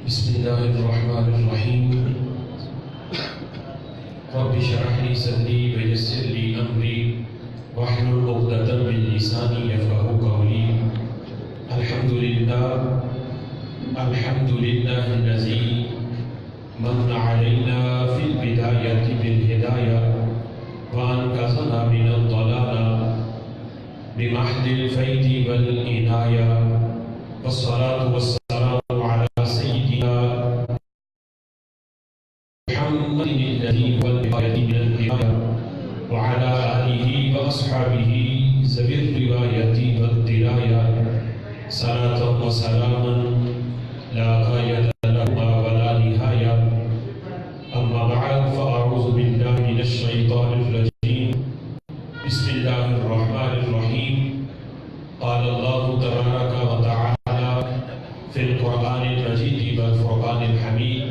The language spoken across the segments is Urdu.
بسم الله الرحمن الرحيم رب اشرح لي صدري ويسر لي أمري واحلل عقدة من لساني يفقهوا قولي الحمد لله الذي من علينا في البداية بالهداية وأنقذنا من الضلال بمحض الفيض والعناية والصلاة والسلام على سيدنا محمد الذي هو البداية من الهداية وعلى آله وأصحابه ذوي الرواية والدراية صلاة وسلاما لا غاية لهما ولا نهاية أما بعد فأعوذ بالله من الشيطان الرجيم بسم الله الرحمن الرحيم قال الله تبارك وتعالى في القرآن المجيد والفرقان الحميد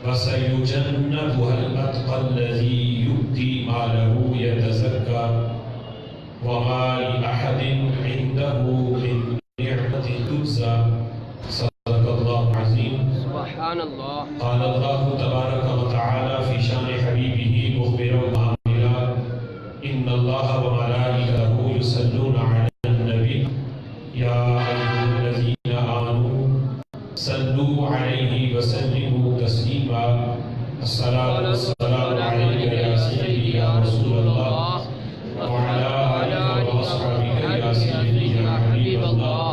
وسيجنبها الأتقى الذي يؤتي ماله يتزكى وما لأحد عنده من نعمة تجزى صدق الله العظيم سبحان الله. قال الله تبارك وتعالى في شان حبيبه مخبرا وآمرا إن الله وملائكته يصلون على النبي يا أيها الذين آمنوا صلوا عليه وسلموا تسليما الصلاة والسلام عليك يا سيدي يا رسول الله وعلى آلك وأصحابك يا سيدي يا حبيب الله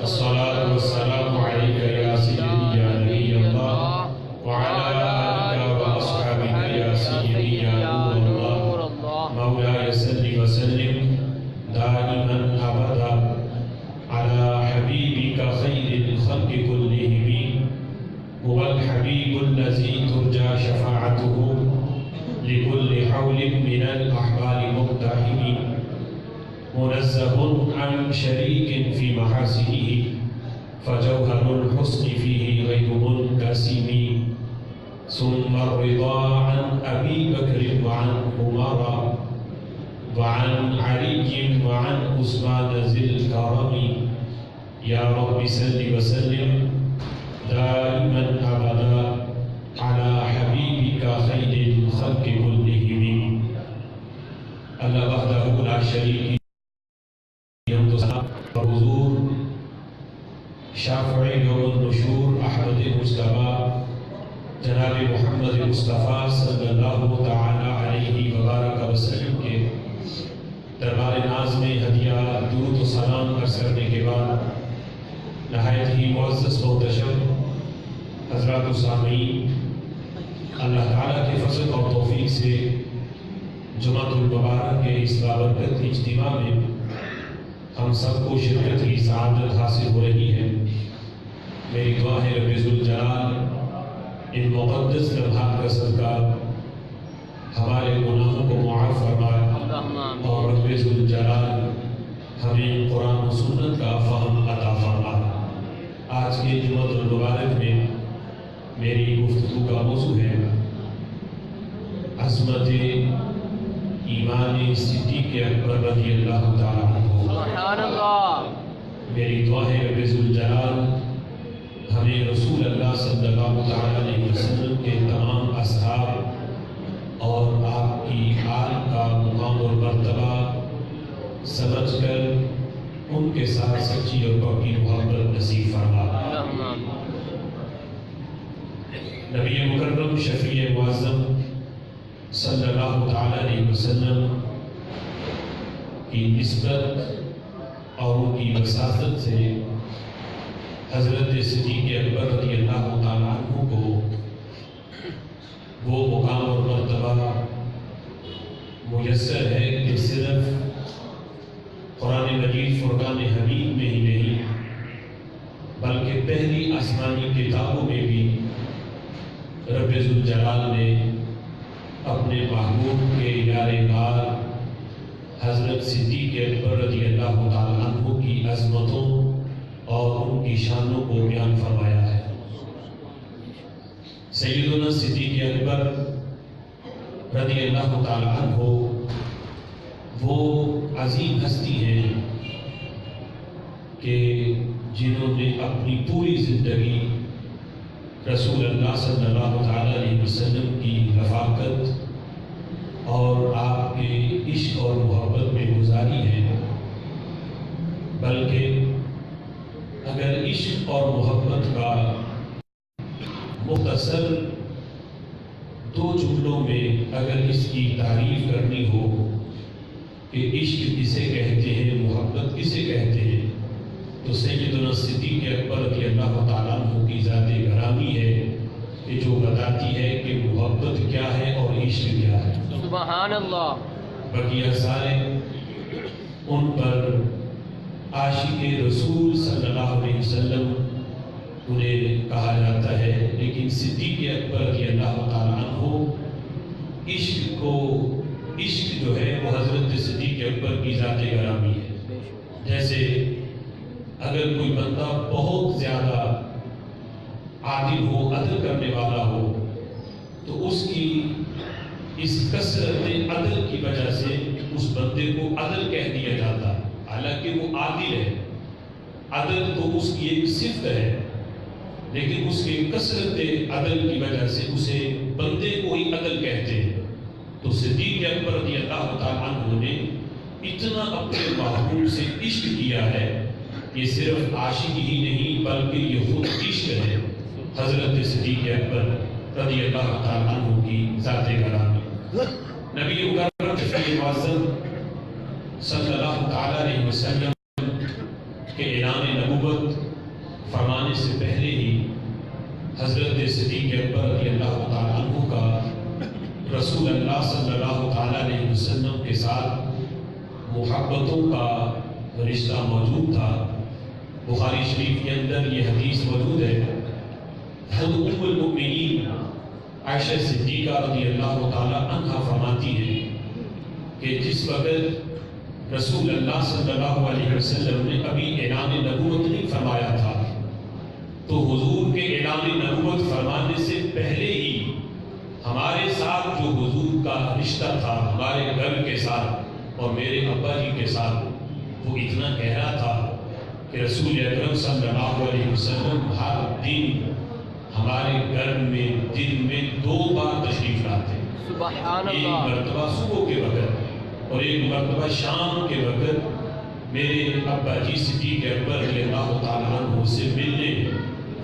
الصلاة والسلام عليك يا سيدي يا نبي الله وعلى آلك وأصحابك يا سيدي يا نور الله مولاي صل وسلم دائما أبدا على حبيبك خير الخلق كلهم هو الحبيب الذي ترجى شفاعته لكل حول من الأحوال مقتحم منزه عن شريك في محاسنه فجوهر الحسن فيه غير منقسم ثم الرضا عن أبي بكر وعن عمر وعن علي وعن عثمان ذي الكرم يا رب صل وسلم دائما أبدا على حبيبك خير الخلق كلهم الله وحده لا شريك حضور شافع يوم النشور احمد مصطفى جناب محمد مصطفى صلی اللہ تعالی علیہ وبارک وسلم کے دربار ناز میں ہدیہ درود و سلام عرض کرنے کے بعد نہایت ہی معزز محتشم حضرات و سامعین، اللہ تعالیٰ کے فضل اور توفیق سے جمعۃ المبارک کے اس بابرکت اجتماع میں ہم سب کو شرکت کی سعادت حاصل ہو رہی ہے۔ میری دعا ہے رب ذوالجلال ان مقدس لمحات کا صدقہ ہمارے گناہوں کو معاف فرمائے اور رب ذوالجلال ہمیں قرآن و سنت کا فہم عطا فرمائے۔ آج کے جمعۃ المبارک میں میری گفتگو کا موضوع ہے عظمت ایمان صدیق اکبر رضی اللہ تعالیٰ عنہ۔ سبحان اللہ۔ میری دعا ہے رب ذوالجلال ہمیں رسول اللہ صلی اللہ علیہ وسلم کے تمام اصحاب اور آپ کی آل کا مقام اور مرتبہ سمجھ کر ان کے ساتھ سچی اور پکی محبت نصیب فرما۔ نبی مکرم شفیع معظم صلی اللہ علیہ وسلم کی نسبت اور ان کی وساطت سے حضرت صدیق اکبر رضی اللہ تعالیٰ عنہ کو وہ مقام اور مرتبہ میسر ہے کہ صرف قرآن مجید فرقان حمید میں ہی نہیں بلکہ پہلی آسمانی کتابوں میں بھی رب ذوالجلال نے اپنے محبوب کے یار غار حضرت صدیق اکبر رضی اللہ تعالیٰ عنہ کی عظمتوں اور ان کی شانوں کو بیان فرمایا ہے۔ سیدنا صدیق اکبر رضی اللہ تعالیٰ عنہ وہ عظیم ہستی ہیں کہ جنہوں نے اپنی پوری زندگی رسول اللہ صلی اللہ تعالیٰ علیہ وسلم کی رفاقت اور آپ کے عشق اور محبت میں گزاری ہے، بلکہ اگر عشق اور محبت کا مختصر 2 جملوں میں اگر اس کی تعریف کرنی ہو کہ عشق کسے کہتے ہیں، محبت کسے کہتے ہیں، تو سیدنا صدیق اکبر رضی اللہ تعالیٰ عنہ کی ذات گرامی ہے کہ جو بتاتی ہے کہ محبت کیا ہے اور عشق کیا ہے۔ سبحان اللہ۔ بقیہ سارے ان پر عاشق رسول صلی اللہ علیہ وسلم انہیں کہا جاتا ہے، لیکن صدیق اکبر رضی اللہ تعالیٰ عنہ عشق جو ہے وہ حضرت صدیق اکبر کی ذات گرامی ہے۔ جیسے اگر کوئی بندہ بہت زیادہ عادل ہو، عدل کرنے والا ہو، تو اس کی اس کثرت عدل کی وجہ سے اس بندے کو عدل کہہ دیا جاتا ہے، حالانکہ وہ عادل ہے۔ عدل تو اس کی ایک صفت ہے، لیکن اس کی کثرت عدل کی وجہ سے اسے بندے کو ہی عدل کہتے ہیں۔ تو صدیق اکبر رضی اللہ تعالیٰ عنہ نے اتنا اپنے محبوب سے عشق کیا ہے، یہ صرف عاشق ہی نہیں بلکہ یہ خود عشق ہے حضرت صدیق اکبر رضی اللہ تعالیٰ عنہ کی ذات گرامی۔ نبی مکرم شفیع معظم صلی اللہ تعالیٰ علیہ وسلم کے اعلان نبوت فرمانے سے پہلے ہی حضرت صدیق اکبر رضی اللہ تعالیٰ عنہ کا رسول اللہ صلی اللہ تعالیٰ علیہ وسلم کے ساتھ محبتوں کا رشتہ موجود تھا۔ بخاری شریف کے اندر یہ حدیث موجود ہے، حضرت ام المؤمنین عائشہ صدیقہ رضی اللہ تعالیٰ عنہ فرماتی ہے کہ جس وقت رسول اللہ صلی اللہ علیہ وسلم نے ابھی اعلان نبوت نہیں فرمایا تھا، تو حضور کے اعلان نبوت فرمانے سے پہلے ہی ہمارے ساتھ جو حضور کا رشتہ تھا، ہمارے گھر کے ساتھ اور میرے ابا جی کے ساتھ، وہ اتنا گہرا تھا کہ رسول اکرم صلی اللہ علیہ وسلم ہر دن ہمارے گھر میں دن میں 2 بار تشریف لاتے، سبحان ایک اللہ۔ مرتبہ صبح کے وقت اور ایک مرتبہ شام کے وقت میرے ابا جی صدیق اکبر رضی اللہ تعالیٰ عنہ سے ملنے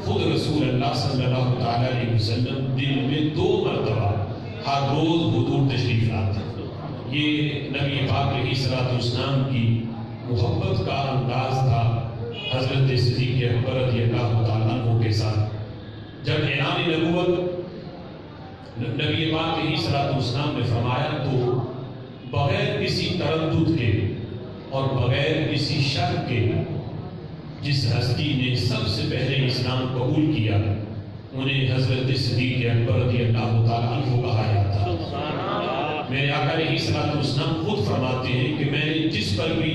خود رسول اللہ صلی اللہ تعالیٰ علیہ وسلم دن میں 2 مرتبہ ہر روز حضور تشریف لاتے۔ یہ نبی پاک علیہ الصلوۃ والسلام کی محبت کا انداز تھا حضرت صدیق اکبر رضی اللہ تعالیٰ عنہ کے ساتھ۔ جب اعلان نبوت نبی پاک علیہ الصلوۃ والسلام نے فرمایا تو بغیر کسی تردد کے اور بغیر کسی شک کے جس ہستی نے سب سے پہلے اسلام قبول کیا انہیں حضرت صدیق اکبر رضی اللہ تعالیٰ عنہ کہا جاتا ہے۔ میرے آقا علیہ الصلوۃ والسلام خود فرماتے ہیں کہ میں نے جس پر بھی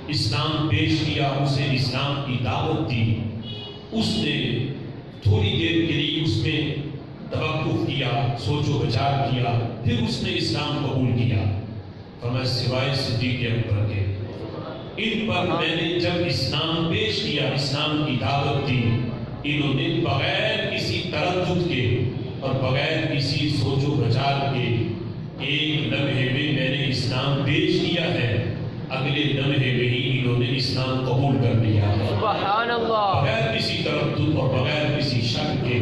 اسلام پیش کیا اسے اسلام کی دعوت دی، اس نے تھوڑی دیر کے لیے اس میں توقف کیا، سوچ و بچار کیا، پھر اس نے اسلام قبول کیا، فرمایا سوائے صدیق اکبر کے، ان پر میں نے جب اسلام پیش کیا، اسلام کی دعوت دی، انہوں نے بغیر کسی تردد کے اور بغیر کسی سوچ و بچار کے ایک لمحے میں میں نے اسلام پیش کیا ہے، اگلے لمحے میں ہی انہوں نے اسلام قبول کر لیا ہے، سبحان اللہ۔ بغیر کسی تردد اور بغیر کسی شک کے۔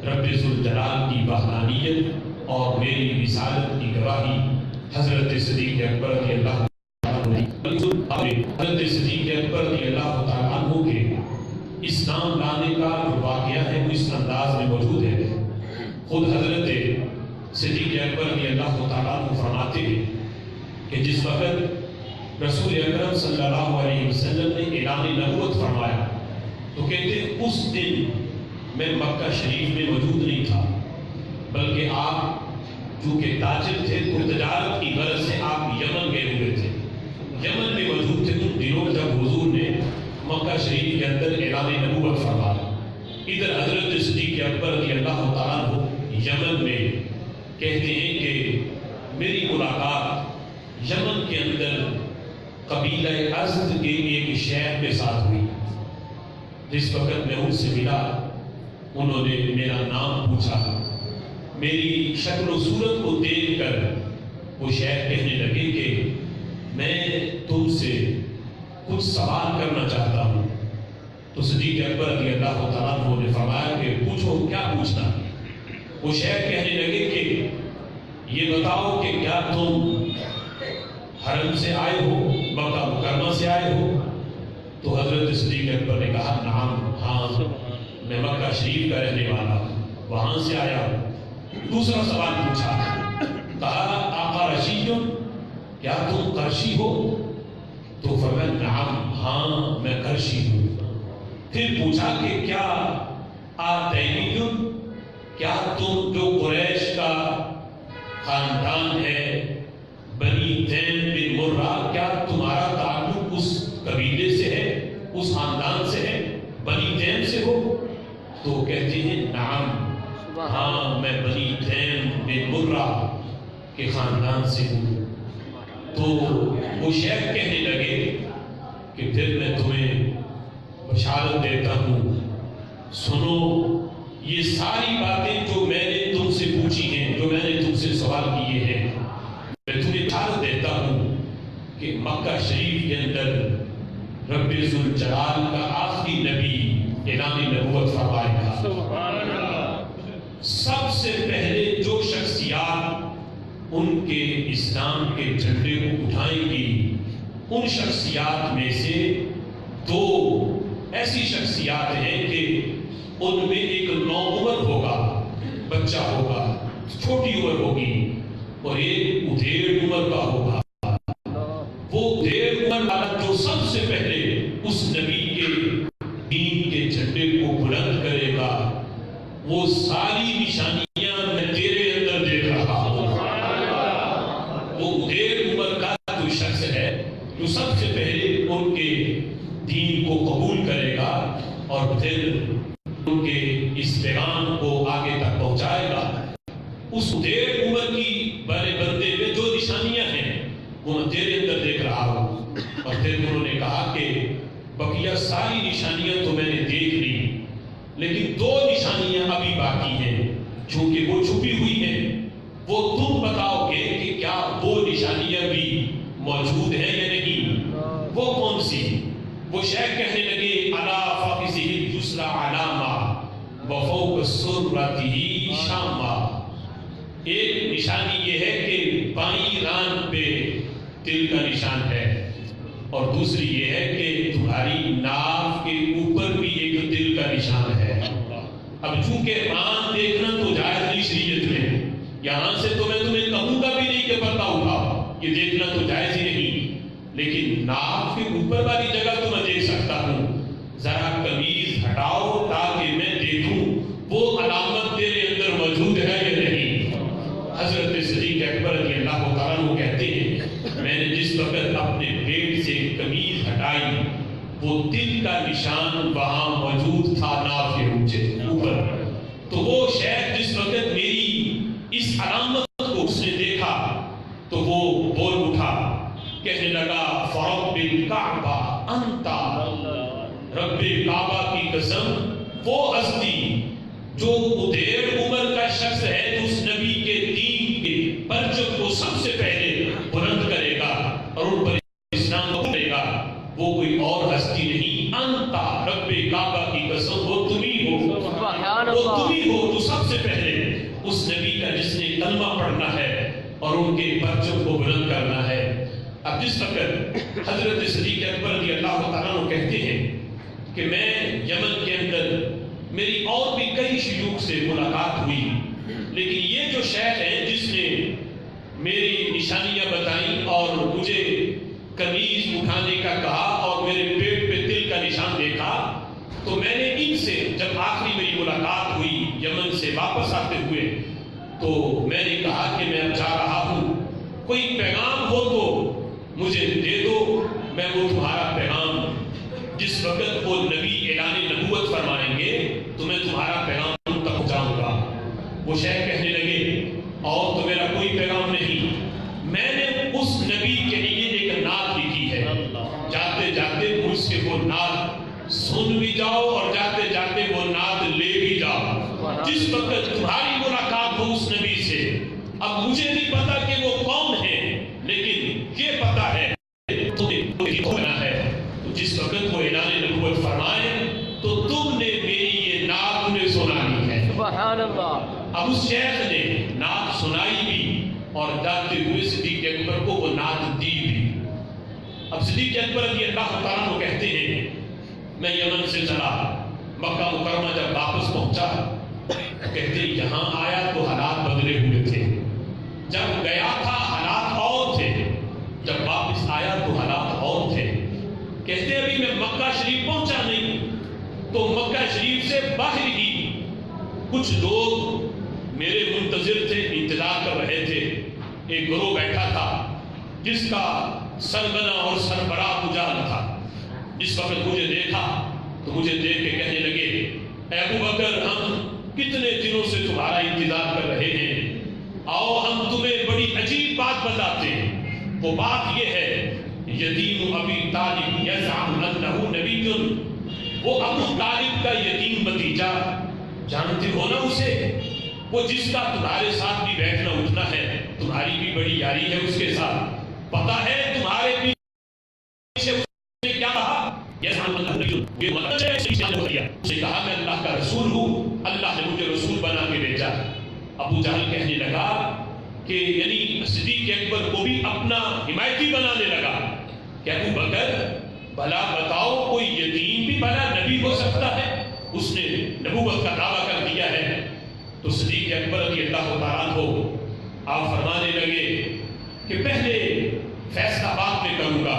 رب ذوالجلال کی وحدانیت اور میری رسالت کی گواہی حضرت صدیق اکبر رضی اللہ حضرت صدیق اکبر رضی اللہ تعالیٰ عنہ کے اسلام لانے کا جو واقعہ ہے وہ اس انداز میں موجود ہے۔ خود حضرت صدیق اکبر رضی اللہ تعالیٰ عنہ فرماتے ہیں کہ جس وقت رسول اکرم صلی اللہ علیہ وسلم نے اعلان نبوت فرمایا تو کہتے اس دن میں مکہ شریف میں موجود نہیں تھا، بلکہ آپ چونکہ تاجر تھے تو تجارت کی غرض سے آپ یمن گئے ہوئے تھے، یمن میں موجود تھے ان دنوں جب حضور نے مکہ شریف کے اندر اعلان نبوت فرمایا۔ ادھر حضرت صدیق اکبر رضی اللہ تعالیٰ عنہ یمن میں کہتے ہیں کہ میری ملاقات یمن کے اندر قبیلہ ازد کے ایک شیخ کے ساتھ ہوئی۔ جس وقت میں ان سے ملا انہوں نے میرا نام پوچھا. میری شکل و صورت کو دیکھ کر وہ شیخ کہنے لگے کہ میں تم سے کچھ سوال کرنا چاہتا ہوں. تو صدیق اکبر رضی اللہ تعالیٰ عنہ نے فرمایا کہ پوچھو، کیا پوچھنا. وہ شیخ کہنے لگے کہ یہ بتاؤ کہ کیا تم حرم سے آئے ہو، مکہ مکرمہ سے آئے ہو؟ تو حضرت صدیق اکبر نے کہا نعم، ہاں میں مکہ شریف کا رہنے والا ہوں، وہاں سے آیا ہوں. دوسرا سوال پوچھا، کہا آقا رشید، کیا تم قرشی ہو؟ تو فرمایا نعم، ہاں میں قرشی ہوں. پھر پوچھا کہ کیا آتینی، کیا تم جو قریش کا خاندان ہے بنی تیم بن مرہ، کیا تمہارا تعلق اس قبیلے سے ہے، اس خاندان سے ہے، بنی تیم سے ہو؟ تو کہتے ہیں نعم، ہاں میں بنی تیم بن مرہ کے خاندان سے ہوں. تو وہ شیخ کہنے لگے کہ پھر میں تمہیں بشارت دیتا ہوں، سنو یہ ساری باتیں جو میں نے تم سے پوچھی ہیں، جو میں نے تم سے سوال کیے ہیں، میں تمہیں بشارت دیتا ہوں کہ مکہ شریف کے اندر رب ذوالجلال کا آخری نبی اعلان نبوت فرمائے گا. سب سے پہلے جو شخصیات ان کے اسلام کے جھنڈے کو اٹھائیں گی، ان شخصیات میں سے دو ایسی شخصیات ہیں کہ ان میں ایک نوعمر ہوگا، بچہ ہوگا، چھوٹی عمر ہوگی، اور ایک ادھیڑ عمر کا ہوگا. وہ ادھیڑ عمر والا جو سب سے پہلے اس نبی کے دین کے جھنڈے کو بلند کرے گا، وہ ساری نشانیاں میں تیرے اندر دیکھ رہا ہوں. وہ ادھیڑ عمر کا جو شخص ہے جو سب سے پہلے ان کے دین کو قبول کرے گا اور پھر ان کے اس پیغام کو آگے تک پہنچائے گا، اس ادھیڑ عمر کی بڑے بندے میں جو نشانیاں ہیں وہ میں تیرے اندر دیکھ رہا ہوں. اور پھر انہوں نے کہا کہ بقیہ ساری نشانیاں تو میں نے دیکھ لی، لیکن دو نشانیاں ابھی باقی ہیں، چونکہ وہ چھپی ہوئی ہیں، وہ تم بتاؤ گے کہ کیا وہ نشانیاں بھی موجود ہیں یا نہیں. وہ کون سی؟ وہ شیخ کہنے لگے علی فخذہ اليسری علامہ وفوق سرتہ شامہ. ایک نشانی یہ ہے کہ بائیں ران پہ تل کا نشان ہے، اور دوسری یہ ہے کہ تمہاری ناف کے اوپر بھی ایک تل کا نشان ہے. اب چونکہ ران دیکھنا تو جائز نہیں شریعت میں، یہاں سے تو میں تمہیں کہوں گا بھی نہیں کہ پردہ اٹھاؤ، یہ دیکھنا تو جائز ہی نہیں، لیکن ناف کے اوپر والی جگہ تو میں دیکھ سکتا ہوں. ذرا قمیض ہٹاؤ تاکہ میں دیکھوں وہ علامت تیرے اندر موجود ہے یا نہیں. حضرت صدیق اکبر رضی اللہ تعالیٰ عنہ کہتے ہیں میں نے جس وقت اپنے پیٹ سے قمیض ہٹائی، وہ دل کا نشان وہاں موجود تھا ناف کے نیچے اوپر. تو وہ شیخ جس وقت میری اس علامت کو اس نے دیکھا تو وہ بول اٹھا، کہنے لگا فرب الکعبہ انتا، رب کعبہ کی قسم وہ ہستی جو ادھیڑ عمر کا شخص ہے جو اس نبی کے دین کے پرچم کو سب سے پہلے بلند کرے گا اور ان پر اسلام کو کرے گا، وہ کوئی اور ہستی نہیں. انتا رب کعبہ کی قسم وہ تم ہی ہو، وہ تم ہی ہو جو سب سے پہلے اس نبی کا جس نے کلمہ پڑھنا ہے اور ان کے پرچم کو بلند کرنا ہے. اب جس وقت حضرت صدیق اکبر رضی اللہ تعالیٰ عنہ کہتے ہیں کہ میں یمن کے اندر میری اور بھی کئی شیوخ سے ملاقات ہوئی، لیکن یہ جو شیخ ہے جس نے میری نشانیاں بتائیں اور مجھے قمیض اٹھانے کا کہا اور میرے پیٹ پہ تل کا نشان دیکھا، تو میں نے ان سے جب آخری میری ملاقات ہوئی یمن سے واپس آتے ہوئے تو میں نے کہا کہ میں اب جا رہا ہوں، کوئی پیغام ہو تو مجھے دے دو، میں وہ تمہارا پیغام جس وقت وہ نبی اعلان نبوت فرمائیں گے تو میں تمہارا پیغام ان تک پہنچاؤں گا. وہ شیخ کہنے لگے اور تو میرا کوئی پیغام نہیں، میں نے اس نبی کے لیے ایک نعت لکھی ہے، جاتے جاتے مجھ سے وہ نعت سن بھی جاؤ اور جاتے جاتے وہ نعت لے بھی جاؤ. جس وقت تمہاری ملاقات ہو اس نبی سے، اب مجھے نہیں پتا کہ وہ کون ہے، لیکن یہ پتا ہے جس وقت وہ اعلان نبوت فرمائے تو تم نے میری یہ نعت انہیں سنانی ہے. سبحان اللہ. اب اس شیخ نے نعت سنائی بھی اور جاتے ہوئے صدیق اکبر کو وہ نعت دی بھی. اب صدیق اکبر رضی اللہ تعالیٰ کو کہتے ہیں میں یمن سے چلا، مکہ مکرمہ جب واپس پہنچا کہتے یہاں آیا تو حالات بدلے ہوئے تھے، جب گیا تھا حالات اور تھے، جب واپس آیا تو حالات اور تھے. کہتے ابھی میں مکہ شریف پہنچا نہیں تو مکہ شریف سے باہر ہی کچھ لوگ میرے منتظر تھے، انتظار کر رہے تھے. ایک گروہ بیٹھا تھا جس کا سرگنا اور سربراہ مجاہد تھا. جس وقت مجھے دیکھا تو مجھے دیکھ کے کہنے لگے اے ابو بکر ہم کتنے دنوں سے تمہارا انتظار کر رہے ہیں، آؤ ہم تمہیں بڑی عجیب بات بتاتے ہیں. وہ بات یہ ہے یتیم ابی طالب یزعم انہ نبی، وہ ابو طالب کا یتیم بھتیجا جانتے ہو نا اسے، وہ جس کا تمہارے ساتھ بھی بیٹھنا اٹھنا ہے، تمہاری بھی بڑی یاری ہے اس کے ساتھ. پتہ ہے تمہارے پیچھے اس نے کیا کہا؟ یزعم انہ نبی، یہ مطلب ہے اس نے کہا میں اللہ کا رسول ہوں، اللہ نے مجھے رسول بنا کے بھیجا. ابو جہل کہنے لگا کہ یعنی صدیق اکبر کو بھی اپنا حمایتی بنانے لگا کہ ابو بکر بھلا بتاؤ کوئی یتیم بھی بھلا نبی ہو سکتا ہے؟ اس نے نبوت کا دعویٰ کر دیا ہے. تو صدیق اکبر رضی اللہ تعالیٰ کو آپ فرمانے لگے کہ پہلے فیصلہ بعد میں کروں گا.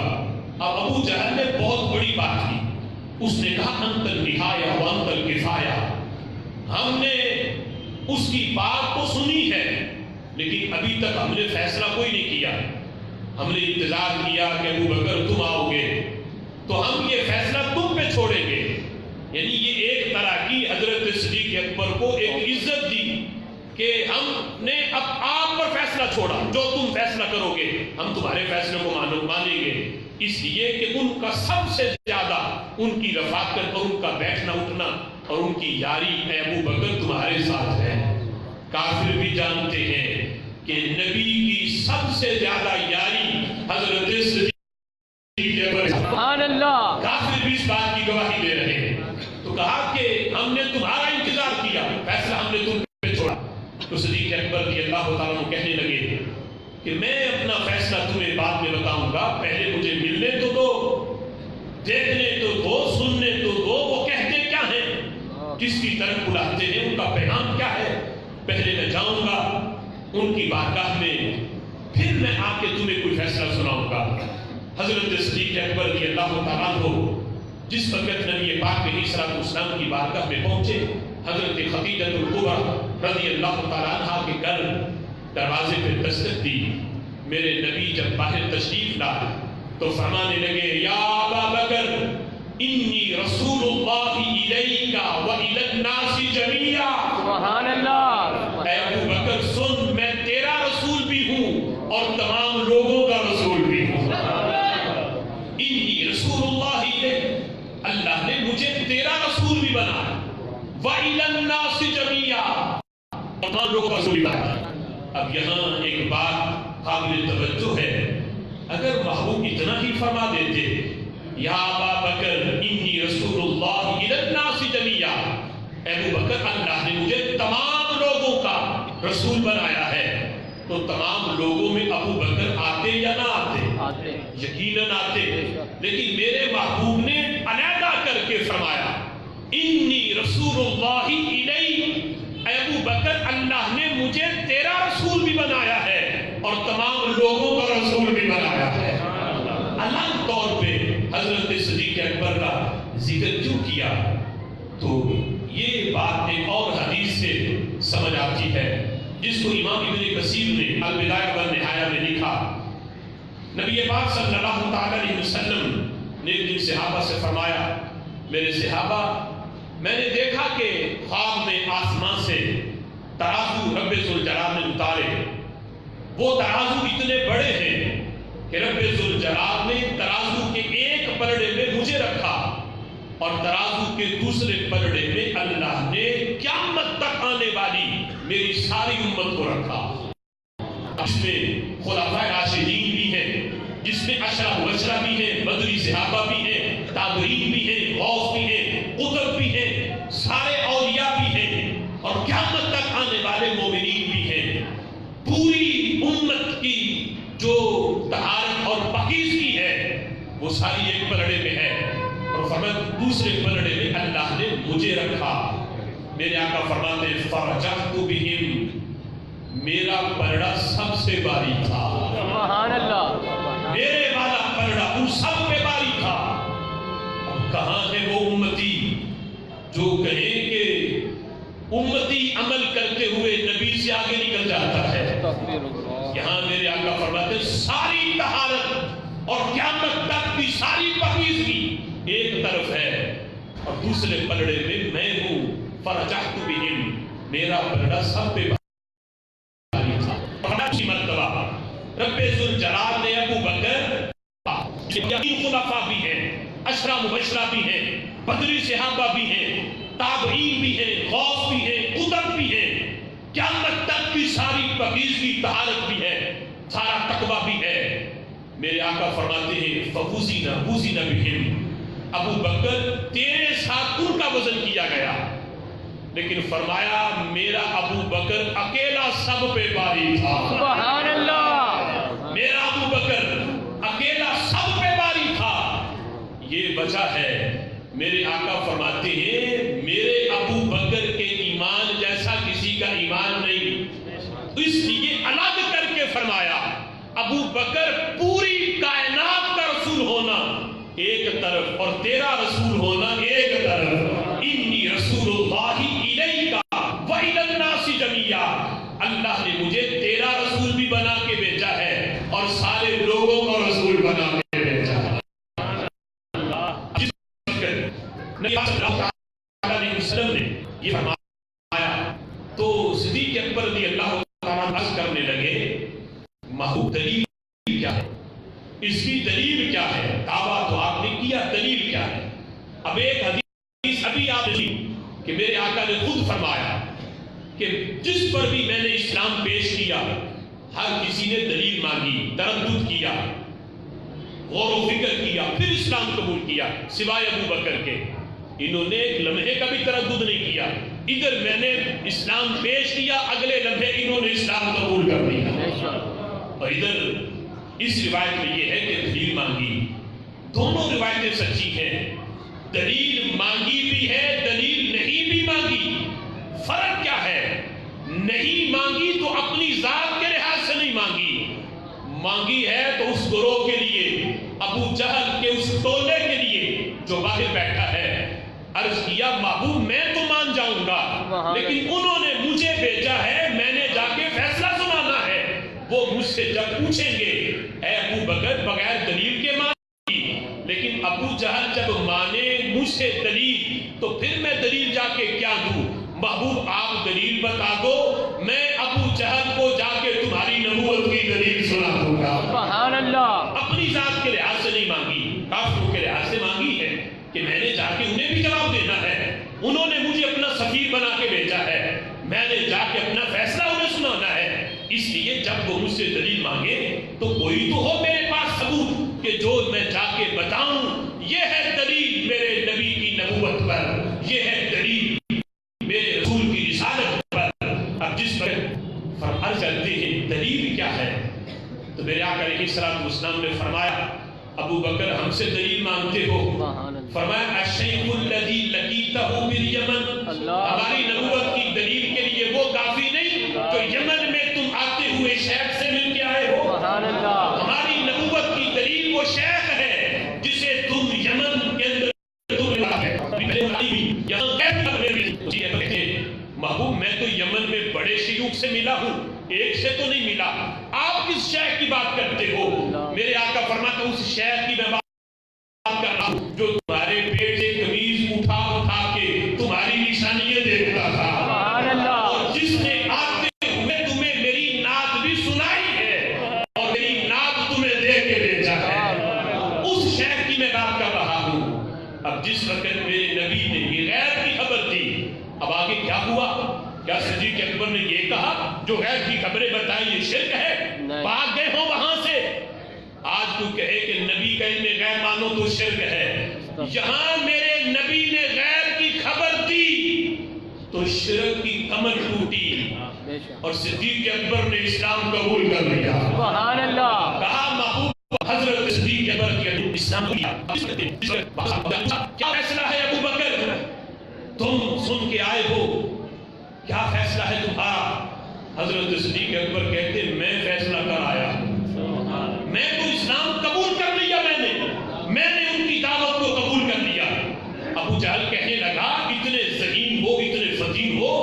اب ابو جہل نے بہت بڑی بات کی، اس نے کہا انت النہایہ وانت الکفایہ، ہم نے اس کی بات تو سنی ہے لیکن ابھی تک ہم نے فیصلہ کوئی نہیں کیا. ہم نے انتظار کیا کہ ابو بکر تم آؤ گے تو ہم یہ فیصلہ تم پہ چھوڑیں گے. یعنی یہ ایک طرح کی حضرت صدیق اکبر کو ایک عزت دی کہ ہم نے اب آپ پر فیصلہ چھوڑا، جو تم فیصلہ کرو گے ہم تمہارے فیصلے کو مانیں گے. اس لیے کہ ان کا سب سے زیادہ ان کی رفاقت اور ان کا بیٹھنا اٹھنا اور ان کی یاری اے ابو بکر تمہارے ساتھ ہے. کافر بھی جانتے ہیں کہ نبی کی سب سے زیادہ یاری حضرت صدیق اکبر. سبحان اللہ. کافر بھی اس بات کی گواہی دے رہے ہیں. تو کہا کہ ہم نے تمہارا انتظار کیا، فیصلہ ہم نے تم پہ چھوڑا. تو صدیق اکبر رضی اللہ تعالیٰ کو کہنے لگے کہ میں اپنا فیصلہ تمہیں بعد میں بتاؤں گا، پہلے مجھے ملنے تو دو، دیکھنے تو دو، سننے تو دو، وہ کہتے کیا ہیں، کس کی طرف بلاتے ہیں، ان کا پیغام کیا ہے. پہلے میں جاؤں گا ان کی بارگاہ میں، پھر میں آ کے تمہیں کوئی فیصلہ سناؤں گا. حضرت صدیق اکبر رضی اللہ تعالیٰ کو جس وقت نبی پاک علیہ الصلوۃ والسلام کی بارگاہ میں پہنچے، حضرت خدیجہ الکبریٰ رضی اللہ تعالیٰ عنہا کے گھر دروازے پہ دستک دی. میرے نبی جب باہر تشریف لائے تو فرمانے لگے یا ابا بکر انی رسول اللہ الیک و الی الناس جمیعا. سبحان اللہ. اے ابو بکر سن، میں تیرا رسول بھی ہوں اور تمام لوگوں کا رسول بھی ہوں. انی رسول اللہ الیک، اللہ نے مجھے تیرا رسول بھی بنایا، و الی الناس جمیعا، تمام لوگوں کا رسول بھی بنایا. اب یہاں ایک بات قابل توجہ ہے، اگر محبوب اتنا ہی فرما دیتے یا ابا بکر انی رسول اللہ الی الناس جمیعا، ابو بکر اللہ نے مجھے تمام لوگوں کا رسول بنایا ہے، تو تمام لوگوں میں ابو بکر آتے یا نہ آتے؟ یقیناً آتے. لیکن میرے محبوب نے علیحدہ کر کے فرمایا انی رسول اللہ الیک، اے ابو بکر اللہ نے مجھے تیرا رسول بھی بنایا ہے اور تمام لوگوں کا رسول بھی بنایا ہے. الگ طور پہ حضرت صدیق اکبر کا ذکر کیوں کیا؟ تو یہ بات ایک اور حدیث سے سمجھ آتی ہے جس کو امام ابن کثیر نے البدایہ والنہایہ میں لکھا. نبی پاک صلی اللہ تعالی علیہ وسلم نے ایک دن صحابہ سے فرمایا میرے صحابہ میں نے دیکھا کہ خواب میں آسمان سے ترازو رب ذوالجلال نے اتارے. وہ ترازو اتنے بڑے ہیں کہ رب ذوالجلال نے ترازو کے ایک پلڑے میں مجھے رکھا اور ترازو کے دوسرے پلڑے میں اللہ نے قیامت تک آنے والی میری ساری امت کو رکھا، جس میں خلفائے راشدین بھی ہیں، جس میں عشرہ مبشرہ بھی ہیں، بدری صحابہ بھی ہیں، تابعین بھی ہیں، غوث بھی ہیں، قطب بھی ہیں، سارے اولیاء بھی ہیں، اور قیامت تک آنے والے مومنین بھی ہیں۔ پوری امت کی جو طہارت اور پاکیزگی ہے وہ ساری ایک پلڑے میں ہے، اور فرمایا دوسرے پلڑے میں اللہ نے مجھے رکھا۔ میرے آقا فرماتے ہیں فرجعت بہم، میرا پلڑا سب سے باری تھا، سبحان اللہ، میرے والا پلڑا ان سب پہ باری تھا۔ اب کہاں ہے وہ امتی جو کہیں کہ امتی عمل کرتے ہوئے نبی سے آگے نکل جاتا ہے؟ یہاں میرے آقا فرماتے ہیں ساری طہارت اور قیامت تک کی ساری پاکیزگی ایک طرف ہے، اور دوسرے پلڑے میں ہوں فرجعت بہم، میرا پلڑا سب پہ باری تھا۔ اسی مرتبہ رب ذوالجلال نے ابو بکر یقین خلفاء بھی ہیں، عشرہ مبشرہ بھی ہیں، بدری صحابہ بھی ہیں، تابعین بھی ہیں، غوث بھی ہیں، قطب بھی ہیں، قیامت تک کی ساری پاکیزگی طہارت بھی ہے، سارا تقویٰ بھی ہے۔ میرے آقا فرماتے ہیں فوزینا بہم، ابو بکر تیرے ساتھ ان کا وزن کیا گیا، لیکن فرمایا میرا ابو بکر اکیلا سب پہ باری تھا، سبحان اللہ، میرا ابو بکر اکیلا سب پہ باری تھا۔ یہ وجہ ہے، میرے آقا فرماتے ہیں میرے ابو بکر کے ایمان جیسا کسی کا ایمان نہیں، اس لیے الگ کر کے فرمایا ابو بکر پوری کائنات کا رسول ہونا ایک طرف اور تیرا رسول ہونا ایک طرف، انی رسول اللہ الیک وإلی الناس جمیعا، اللہ نے مجھے تیرا رسول بھی بنا کے بھیجا ہے اور سارے لوگوں کو رسول بنا کے بھیجا ہے۔ نبی صلی اللہ علیہ وسلم نے یہ فرمایا تو صدیق اکبر رضی اللہ تعالیٰ عنہ عرض کرنے لگے محبوب دلیل کیا ہے، اس کی دلیل کیا ہے؟ دعویٰ تو آپ نے کیا، دلیل کیا ہے؟ اب ایک حدیث ابھی آپ نے کہ میرے آقا نے خود فرمایا کہ جس پر بھی میں نے اسلام پیش کیا ہر کسی نے دلیل مانگی، تردد کیا، غور و فکر کیا، پھر اسلام قبول کیا، سوائے ابو بکر کے۔ انہوں نے ایک لمحے کا بھی تردد نہیں کیا، ادھر میں نے اسلام پیش کیا، اگلے لمحے انہوں نے اسلام قبول کر لیا، اور ادھر اس روایت میں یہ ہے کہ دلیل مانگی۔ دونوں روایتیں سچی ہیں، دلیل مانگی بھی ہے، دلیل نہیں بھی مانگی۔ فرق کیا ہے؟ نہیں مانگی تو اپنی ذات کے لحاظ سے نہیں مانگی، مانگی ہے تو اس گروہ کے لیے، ابو جہل کے اس ٹولے کے لیے جو باہر بیٹھا ہے۔ عرض کیا محبوب میں تو مان جاؤں گا، لیکن انہوں نے مجھے بھیجا ہے، میں نے جا کے فیصلہ سنانا ہے۔ وہ مجھ سے جب پوچھیں گے اے ابو بکر بغیر دلیل کے مانی، لیکن ابو جہل جب مانے مجھ سے دلیل تو پھر میں دلیل جا کے کیا دوں؟ محبوب آپ دلیل بتا دو، میں ابو جہل کو جا کے تمہاری نبوت کی دلیل سنا دوں گا۔ سبحان اللہ، اپنی ذات کے لحاظ سے نہیں مانگی، کافروں کے لحاظ سے مانگی ہے کہ میں نے جا کے انہیں بھی جواب دینا ہے، انہوں نے مجھے اپنا سفیر بنا کے بھیجا ہے، میں نے جا کے اپنا فیصلہ انہیں سنانا ہے۔ اس لیے جب وہ مجھ سے دلیل مانگے تو کوئی تو ہو میرے پاس ثبوت کہ جو میں جا کے بتاؤں یہ ہے دلیل میرے نبی کی نبوت پر، یہ ہے دلیل میرے رسول کی رسالت پر۔ اب جس پر فرمان چلتے ہیں دلیل کیا ہے، تو میرے آقا علیہ الصلوۃ والسلام نے فرمایا ابو بکر ہم سے دلیل مانگتے ہو؟ فرمایا الشیخ الذی لقیتہ بالیمن، ہماری نبوت کی دلیل کے لیے وہ کافی نہیں جو یمن میں تم آتے ہوئے شیخ سے مل کے آئے ہو، ہماری نبوت کی دلیل وہ شیخ ہے جسے تم یمن کے اندر محبوب میں تو یمن میں بڑے شیوخ سے ملا ہوں، ایک سے تو نہیں ملا، آپ کس شیخ کی بات کرتے ہو؟ میرے آقا فرماتے ہیں اس شیخ کی میں بات کر رہا ہوں جو تمہارے پیٹ سے قمیض اٹھا اٹھا کے تمہاری نشانیاں دیکھتا تھا، اور جس نے آتے ہوئے تمہیں میری نعت بھی سنائی ہے اور میری نعت تمہیں دے کے بھیجا ہے، اس شیخ کی میں بات کر رہا ہوں۔ اب جس وقت میرے نبی نے یہ غیب کی خبر دی، اب آگے کیا ہوا؟ کیا صدیق اکبر نے یہ کہا جو غیب کی خبریں بتائیں یہ شرک ہے؟ بھاگ گئے ہوں وہاں سے؟ آج تو کہے کہ نبی کا علم غیب مانو تو شرک ہے، یہاں میرے نبی نے غیب کی خبر دی تو شرک کی کمر ٹوٹی اور صدیق اکبر نے اسلام قبول کر لیا۔ سبحان اللہ۔ کہا محبوب حضرت صدیق اکبر کی اسلام کو لیا۔ کیا فیصلہ ہے ابو بکر؟ تم سن کے آئے ہو، کیا فیصلہ ہے تمہارا؟ حضرت صدیق اکبر کہتے میں فیصلہ کر آیا، میں تو اسلام قبول کر لیا، میں نے ان کی دعوت کو قبول کر لیا۔ ابو جہل کہنے لگا اتنے ذہین ہو، اتنے فقیر ہو،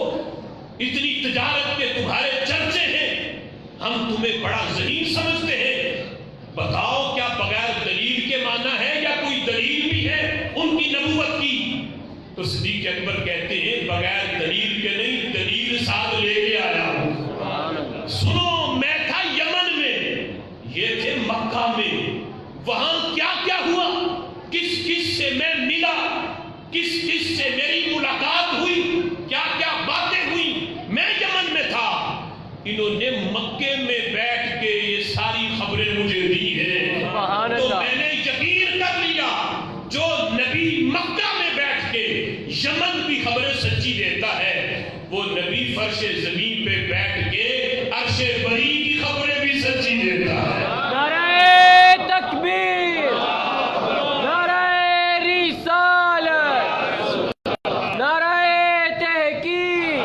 اتنی تجارت کے تمہارے چرچے ہیں، ہم تمہیں بڑا ذہین سمجھتے ہیں، بتاؤ کیا بغیر دلیل کے مانا ہے یا کوئی دلیل بھی ہے ان کی نبوت کی؟ تو صدیق اکبر کہتے ہیں بغیر دلیل کے نہیں، دلیل ساتھ لے کے آیا ہوں۔ سنو، میں تھا یمن میں، یہ تھے مکہ میں، وہاں کیا کیا ہوا، کس کس سے میں ملا، کس کس سے میری ملاقات ہوئی، کیا کیا باتیں ہوئی، میں یمن میں تھا، انہوں نے مکے میں بیٹھ کے یہ ساری خبریں مجھے دی ہیں، تو میں نے یقین کر لیا جو نبی مکہ میں بیٹھ کے یمن کی خبریں سچی دیتا ہے، وہ نبی فرش زمین پہ بیٹھ کے عرش بری کی خبریں بھی سچی دیتا ہے۔ نعرہ تکبیر، نعرہ رسالت، نعرہ تحقیق،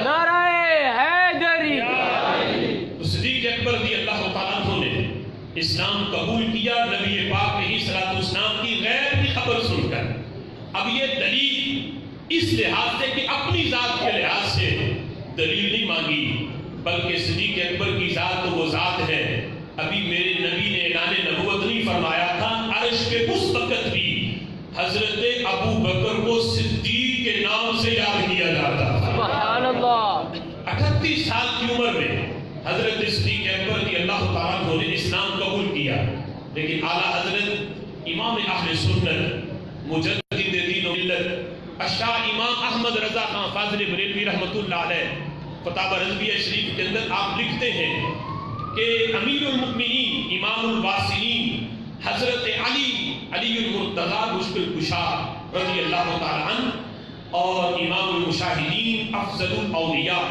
نعرہ حیدری۔ تو صدیق اکبر رضی اللہ تعالیٰ عنہ نے اسلام قبول کیا نبی پاک علیہ الصلوۃ والسلام کی غیب کی خبر سن کر۔ اب یہ دلیل اس لحاظ سے کہ اپنی ذات کے لحاظ سے دلیل نہیں مانگی، بلکہ صدیق اکبر کی ذات تو وہ ذات ہے، ابھی میرے نبی نے اعلان نبوت نہیں فرمایا تھا، عرش پہ اس وقت بھی حضرت ابو بکر کو صدیق کے نام سے یاد کیا جاتا تھا۔ سبحان اللہ۔ 38 سال کی عمر میں حضرت صدیق اکبر رضی اللہ تعالیٰ عنہ نے اسلام قبول کیا، لیکن اعلیٰ حضرت امام اہل سنت مجدد دین و ملت اشاہ امام احمد رضا خان فاضل بریلوی رحمۃ اللہ علیہ فتاوی رضویہ شریف کے اندر آپ لکھتے ہیں کہ امیر المؤمنین امام الواسلین حضرت علی المرتضی مشکل کشا رضی اللہ تعالی عنہ اور امام المشاہدین افضل الاولیاء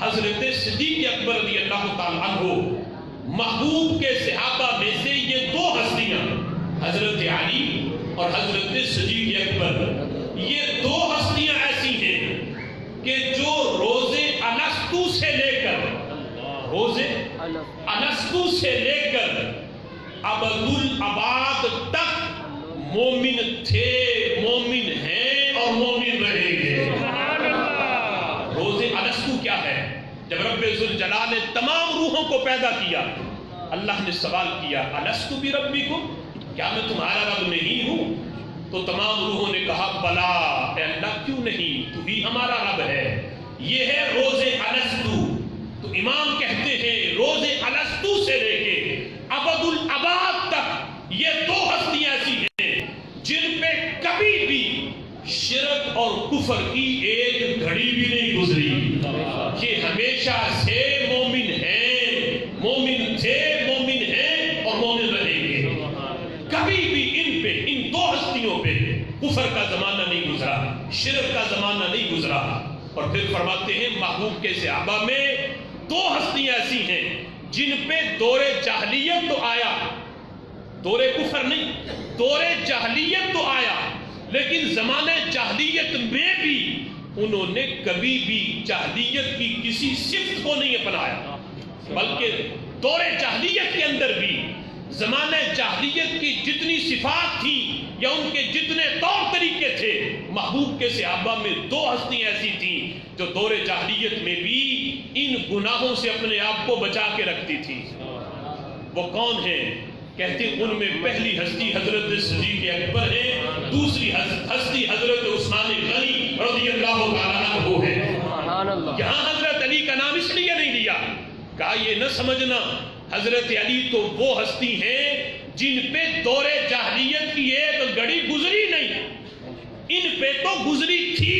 حضرت صدیق اکبر رضی اللہ تعالی عنہ، محبوب کے صحابہ میں سے یہ دو ہستیاں حضرت علی اور حضرت صدیق اکبر، یہ دو ہستیاں ایسی ہیں کہ جو روزے الستو سے لے کر ابدالآباد تک مومن تھے، مومن ہیں اور مومن رہیں گے۔ روزے الستو کیا ہے؟ جب رب ذوالجلال نے تمام روحوں کو پیدا کیا، اللہ نے سوال کیا الستو بربکم، کیا میں تمہارا رب نہیں ہوں؟ تو تمام روحوں نے کہا بلا اے اللہ کیوں نہیں، تو ہی ہمارا رب ہے۔ یہ ہے روزے الستو۔ تو امام کہتے ہیں روزے الستو سے لے کے ابدالآباد تک یہ دو ہستیاں ایسی ہیں جن پہ کبھی بھی شرک اور کفر کی ایک گھڑی بھی نہیں گزری، یہ ہمیشہ سے مومن ہیں، مومن تھے، مومن ہیں اور مومن رہیں گے۔ کبھی بھی ان پہ، ان دو ہستیوں پہ کفر کا زمانہ نہیں گزرا، شرک کا زمانہ نہیں گزرا۔ اور پھر فرماتے ہیں محبوب کے صحابہ میں دو ہستیاں ایسی ہیں جن پہ دور جاہلیت تو آیا، دور کفر نہیں، دور جاہلیت تو آیا، لیکن زمانہ جاہلیت میں بھی انہوں نے کبھی بھی جاہلیت کی کسی صفت کو نہیں اپنایا، بلکہ دور جاہلیت کے اندر بھی زمانہ جاہلیت کی جتنی صفات تھی یا ان کے جتنے طور طریقے تھے، محبوب کے صحابہ میں دو ہستیاں ایسی تھیں جو دور جاہلیت میں بھی ان گناہوں سے اپنے آپ کو بچا کے رکھتی تھی۔ وہ کون ہیں؟ کہتے ہیں ان میں پہلی ہستی حضرت صدیق اکبر ہے، دوسری ہستی حضرت عثمان غنی رضی اللہ تعالیٰ عنہ ہے۔ یہاں حضرت علی کا نام اس لیے نہیں لیا، کہا یہ نہ سمجھنا حضرت علی تو وہ ہستی ہیں جن پہ دور جاہلیت کی ایک گھڑی گزری نہیں، پہ تو گزری تھی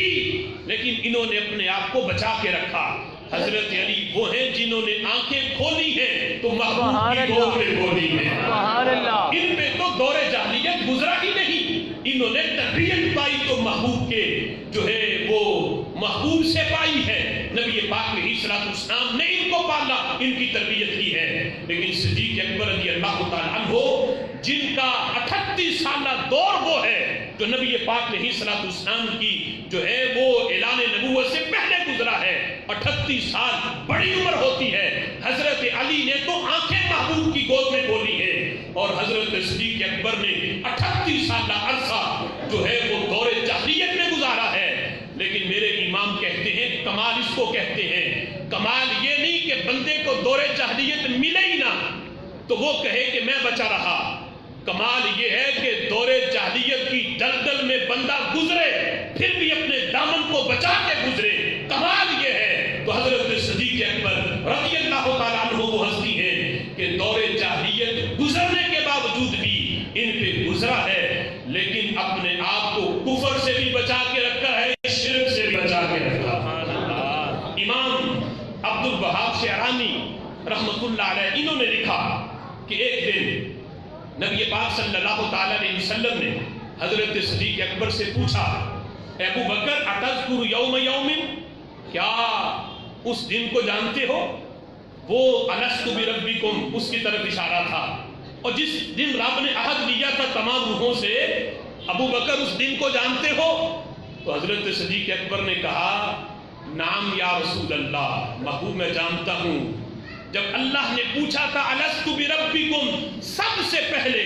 لیکن انہوں نے اپنے آپ کو بچا کے رکھا. حضرت علی وہ ہیں جنہوں نے آنکھیں کھولی ہیں تو محبوب کی گود میں کھولی ہیں. سبحان اللہ. ان پہ تو دور جاہلیت گزرا ہی نہیں. انہوں نے تربیت پائی تو محبوب کے جو ہے وہ محبوب سے پائی ہے. نبی پاک علیہ الصلوۃ والسلام نے ان کو پالا, ان کی تربیت کی ہے. لیکن صدیق اکبر رضی اللہ تعالیٰ عنہ جن کا 38 سالہ دور وہ ہے جو نبی پاک علیہ الصلوۃ والسلام کی جو ہے وہ اعلان نبوت سے پہلے گزرا ہے. 38 سال بڑی عمر ہوتی ہے. حضرت علی نے تو آنکھیں محبوب کی گود میں کھولی ہے اور حضرت صدیق اکبر نے 38 سالہ عرصہ جو ہے وہ دور جاہلیت میں گزارا ہے. لیکن میرے امام کہتے ہیں کمال اس کو کہتے ہیں, کمال یہ نہیں کہ بندے کو دور جاہلیت ملے ہی نہ تو وہ کہے کہ میں بچا رہا. کمال یہ ہے کہ دور جاہلیت کی دلدل میں بندہ گزرے پھر بھی اپنے دامن کو بچا کے گزرے. کمال یہ ہے. تو حضرت صدیق اکبر رضی اللہ تعالیٰ عنہ وہ ہستی ہیں کہ دور جاہلیت گزرنے کے باوجود بھی ان پہ گزرا ہے لیکن اپنے آپ کو کفر سے بھی بچا کے رکھا ہے, شرک سے بھی بچا کے رکھا. امام عبد الوہاب شعرانی رحمت اللہ علیہ انہوں نے لکھا کہ ایک دن نبی پاک صلی اللہ تعالیٰ علیہ وسلم نے حضرت صدیق اکبر سے پوچھا, ابو بکر اتذکر یوم یوم, کیا اس دن کو جانتے ہو؟ وہ الست بربکم اس کی طرف اشارہ تھا, اور جس دن رب نے عہد لیا تھا تمام روحوں سے, ابو بکر اس دن کو جانتے ہو؟ تو حضرت صدیق اکبر نے کہا نعم یا رسول اللہ, محبوب میں جانتا ہوں. جب اللہ نے پوچھا تھا الست بربکم, سب سے پہلے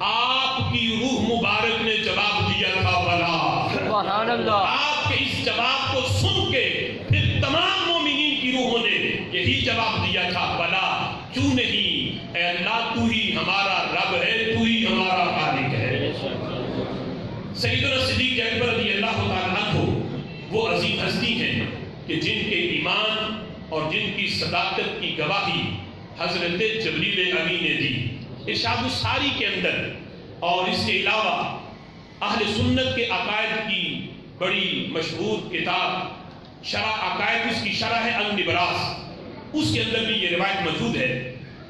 آپ کی روح مبارک نے جواب دیا تھا بلا. سبحان اللہ. آپ کے اس جواب کو سن کے پھر تمام مومنین کی روحوں نے یہی جواب دیا تھا بلا, کیوں نہیں اے اللہ تو ہی ہمارا رب ہے, تو ہی ہمارا خالق ہے. سیدنا صدیق اکبر رضی اللہ تعالیٰ عنہ وہ عظیم ہستی ہیں کہ جن کے ایمان اور جن کی صداقت کی گواہی حضرت جبریل امین نے دی ارشاد الساری کے اندر. اور اس کے علاوہ اہل سنت کے عقائد کی بڑی مشہور کتاب شرح عقائد, اس کی شرح ہے النبراس, اس کے اندر بھی یہ روایت موجود ہے.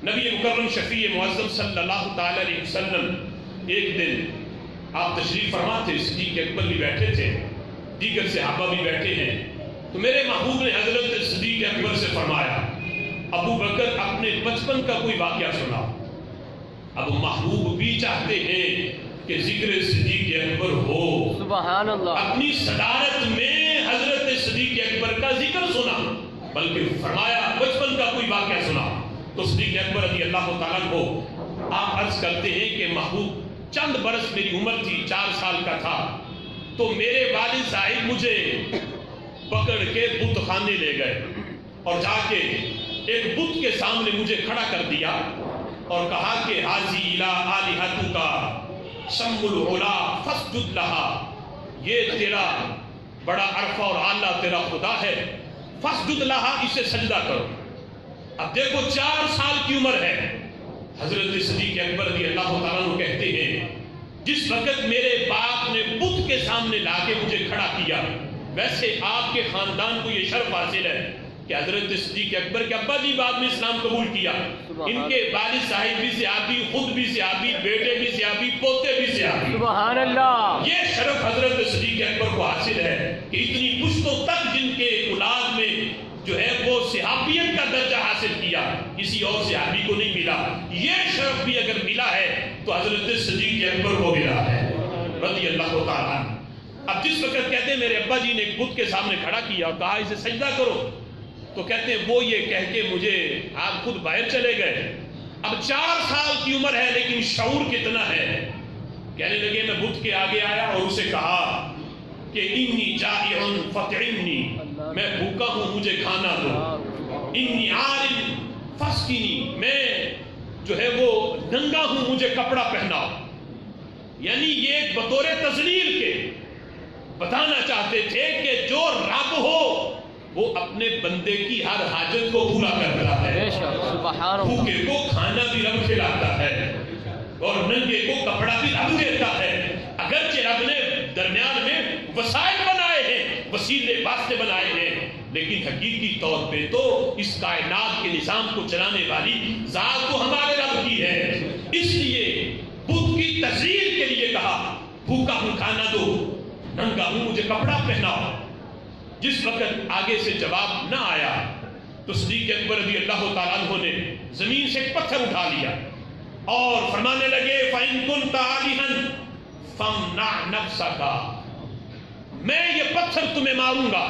نبی مکرم شفیع معظم صلی اللہ تعالی علیہ وسلم ایک دن آپ تشریف فرما تھے, صدیق اکبر بھی بیٹھے تھے, دیگر صحابہ بھی بیٹھے ہیں. تو میرے محبوب نے حضرت صدیق اکبر سے فرمایا ابو بکر اپنے بچپن کا کوئی واقعہ سنا. اب محبوب بھی چاہتے ہیں کہ ذکر صدیق اکبر ہو. سبحان اللہ. اپنی صدارت میں حضرت صدیق اکبر کا ذکر سنا, بلکہ فرمایا بچپن کا کوئی واقعہ سنا. تو صدیق اکبر رضی اللہ تعالیٰ کو آپ عرض کرتے ہیں کہ محبوب چند برس میری عمر تھی, 4 سال کا تھا, تو میرے والد صاحب مجھے پکڑ کے بت خانے لے گئے اور جا کے ایک بت کے سامنے مجھے کھڑا کر دیا اور کہا کہ حاضی الہ آلہتک شم العلا فاسجد لہا, یہ تیرا بڑا عرفہ اور اعلیٰ تیرا خدا ہے, فاسجد لہا, اسے سجدہ کرو. اب دیکھو 4 سال کی عمر ہے. حضرت صدیق اکبر رضی اللہ تعالیٰ عنہ کہتے ہیں جس وقت میرے باپ نے بت کے سامنے لا کے مجھے کھڑا کیا, ویسے آپ کے خاندان کو یہ شرف حاصل ہے کہ حضرت صدیق اکبر کے ابا جی بعد میں اسلام قبول کیا, ان کے والد صاحب بھی صحابی, خود بھی صحابی, بیٹے بھی صحابی, پوتے بھی صحابی. سبحان اللہ. یہ شرف حضرت صدیق اکبر کو حاصل ہے کہ اتنی پشتوں تک جن کے اولاد میں جو ہے وہ صحابیت کا درجہ حاصل کیا, کسی اور صحابی کو نہیں ملا. یہ شرف بھی اگر ملا ہے تو حضرت صدیق اکبر کو ملا ہے رضی اللہ تعالیٰ عنہ. اب جس وقت کہتے ہیں میرے ابا جی نے ایک بت کے سامنے کھڑا کیا اور کہا اسے سجدہ کرو, تو کہتے ہیں وہ یہ کہہ کے مجھے آپ خود باہر چلے گئے. اب 4 سال کی عمر ہے لیکن شعور کتنا ہے. کہنے لگے میں بت کے آگے آیا اور اسے کہا کہ انی جائع فطعمنی, میں بھوکا ہوں مجھے کھانا دو. انی عار فاسقنی, میں جو ہے وہ ننگا ہوں مجھے کپڑا پہناؤ. یعنی یہ بطور تذلیل کے بتانا چاہتے تھے کہ جو رب ہو وہ اپنے بندے کی ہر حاجت کو پورا کرتا ہے. بھوکے کو کھانا بھی رب کھلاتا ہے اور ننگے کو کپڑا بھی رب دیتا ہے. اگرچہ رب نے درمیان میں وسائل بنائے ہیں، وسیلے واسطے بنائے ہیں، لیکن حقیقی طور پہ تو اس کائنات کے نظام کو چلانے والی ذات تو ہمارے رب کی ہے۔ اس لیے بدھ کی تذلیل کے لیے کہا بھوکا ہوں کھانا دو، ننگا ہوں مجھے کپڑا پہناؤ۔ جس وقت آگے سے جواب نہ آیا تو صدیق اکبر رضی اللہ تعالیٰ عنہ نے زمین سے ایک پتھر اٹھا لیا اور فرمانے لگے فَإِن كُنْتَ عَالِحًا فَامْنَعْ نَفْسَكَ، میں یہ پتھر تمہیں ماروں گا